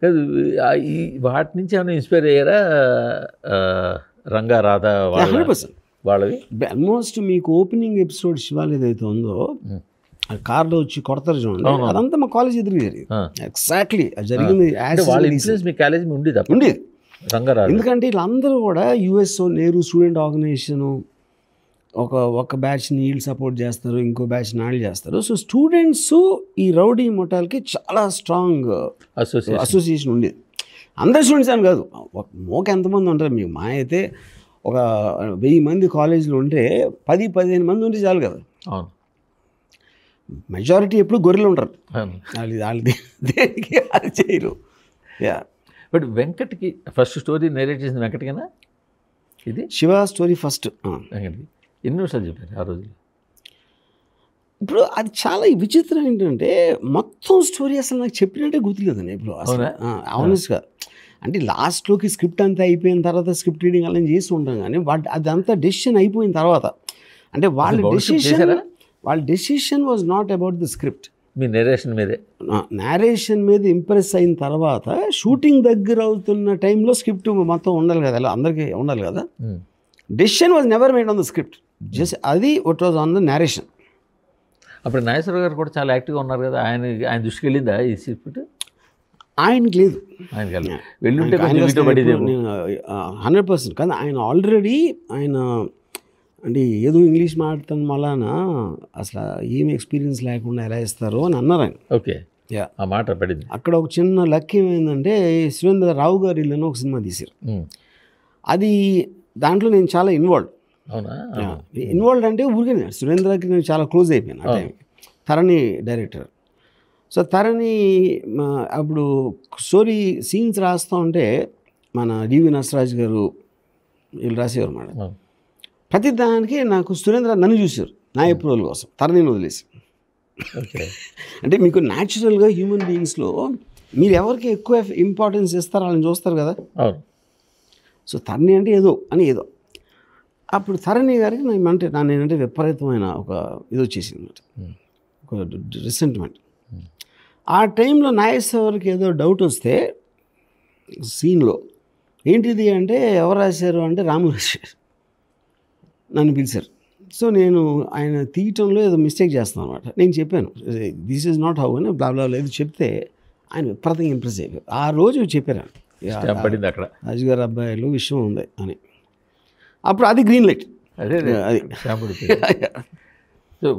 కాదు ఈ వాటి నుంచి ఏమైనా ఇన్స్పైర్ అయ్యారా? రంగా రాధా 100% వాళ్ళవి ఆల్మోస్ట్ మీకు ఓపెనింగ్ ఎపిసోడ్ శివాలు ఏదైతే ఉందో కార్లో వచ్చి కొడతారు చూడండి, అదంతా మా కాలేజ్ ఎదురు జరిగింది. ఎగ్జాక్ట్లీ అది జరిగింది. వాళ్ళ ఇన్ఫ్లుయెన్స్ మీ కాలేజ్ ఉండేది ఉండేది. రంగారాధా ఎందుకంటే వీళ్ళందరూ కూడా యుఎస్ఓ నెహ్రూ స్టూడెంట్ ఆర్గనైజేషను ఒక బ్యాచ్ని వీళ్ళు సపోర్ట్ చేస్తారు, ఇంకో బ్యాచ్ నాళ్ళు చేస్తారు. సో స్టూడెంట్స్ ఈ రౌడీ మొటాల్కి చాలా స్ట్రాంగ్ అసోసియేషన్ ఉండేది. అందరు స్టూడెంట్స్ అని కాదు, మోక ఎంతమంది ఉంటారు మీకు? మా అయితే ఒక 1000 మంది కాలేజీలో ఉంటే 10-15 మంది ఉంటే చాలు కదా. అవును, మెజారిటీ ఎప్పుడు గొర్రెలు ఉంటారు, వాళ్ళు దేనికి అది చేయరు. యా, బట్ వెంకట్కి ఫస్ట్ స్టోరీ నేరేట్ చేసింది వెంకట్కేనా? ఇది శివ స్టోరీ ఫస్ట్ వెంకట్కి ఎన్ని నిమిషాలు చెప్పారు ఆ రోజు? ఇప్పుడు అది చాలా విచిత్రం ఏంటంటే మొత్తం స్టోరీ అసలు నాకు చెప్పినట్టే గుర్తులేదండి ఇప్పుడు అసలు. ఆనెస్ట్గా అంటే లాస్ట్లోకి స్క్రిప్ట్ అంతా అయిపోయిన తర్వాత స్క్రిప్ట్ రీడింగ్ అలా చేసి ఉంటాం, కానీ అదంతా డెసిషన్ అయిపోయిన తర్వాత అంటే వాళ్ళ decision was not about the script, me narration మీదే. నేరేషన్ మీద ఇంప్రెస్ అయిన తర్వాత షూటింగ్ దగ్గర అవుతున్న టైంలో స్క్రిప్ట్ మొత్తం ఉండాలి కదా, అలా అందరికీ ఉండాలి కదా. Decision was never made on the script, just అది what was on the narration. అప్పుడు నాగేశ్వర గారు కూడా చాలా యాక్టివ్గా ఉన్నారు కదా, ఆయన దృష్టికి వెళ్ళిందా ఈ స్క్రిప్ట్? ఆయనకి లేదు, ఆయనకి వెళ్ళుంటే 100%. కానీ ఆయన ఆల్రెడీ అంటే ఏదో ఇంగ్లీష్ మాట్లాడతాం మళ్ళానా అసలు ఏం ఎక్స్పీరియన్స్ లేకుండా ఎలా ఇస్తారో అని అన్నారు ఆయన. ఓకే, ఆ మాట పడింది. అక్కడ ఒక చిన్న లక్ ఏమైందంటే సురేంద్ర రావు గారి ఇల్లులో ఒక సినిమా తీశారు. అది దాంట్లో నేను చాలా ఇన్వాల్వ్. అవునా? ఇన్వాల్వ్ అంటే ఊరికే సురేంద్రకి నేను చాలా క్లోజ్ అయిపోయాను ఆ టైం. తరణి డైరెక్టర్. సో తరణి అప్పుడు స్టోరీ సీన్స్ రాస్తూ ఉంటే మన డివి నరసరాజు గారు వీళ్ళు రాసేవారు అన్నమాట. ప్రతి దానికి నాకు సురేంద్ర నన్ను చూశారు నా అప్రూవల్ కోసం, తరణిని వదిలేసి. అంటే మీకు న్యాచురల్గా హ్యూమన్ బీయింగ్స్లో మీరు ఎవరికి ఎక్కువ ఇంపార్టెన్స్ ఇస్తారో వాళ్ళని చూస్తారు కదా. సో తరణి అంటే ఏదో అప్పుడు తరణి గారికి నేనంటే విపరీతమైన ఒక ఇది వచ్చేసింది అన్నమాట, ఒక రిసెంట్మెంట్. ఆ టైంలో నాగేశ్వరికి ఏదో డౌట్ వస్తే సీన్లో ఏంటిది అంటే ఎవరు రాశారు అంటే రాము రాశారు. నన్ను పిలిచారు. సో నేను ఆయన తీయటంలో ఏదో మిస్టేక్ చేస్తాను అనమాట. నేను చెప్పాను దిస్ ఈజ్ నాట్ హౌ అని బ్లా లేదు చెప్తే ఆయన విపరీతంగా ఇంప్రెస్ అయిపోయారు. ఆ రోజు చెప్పారు పడింది అక్కడ రాజుగారి అబ్బాయిలో విషయం ఉంది అని. అప్పుడు అది గ్రీన్ లైట్. అది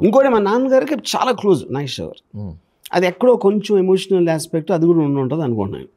ఇంకోటి మా నాన్నగారికి చాలా క్లోజ్ నాగేశ్వర్ గారు. అది ఎక్కడో కొంచెం ఎమోషనల్ ఆస్పెక్ట్ అది కూడా ఉండి ఉంటుంది అనుకుంటున్నాను.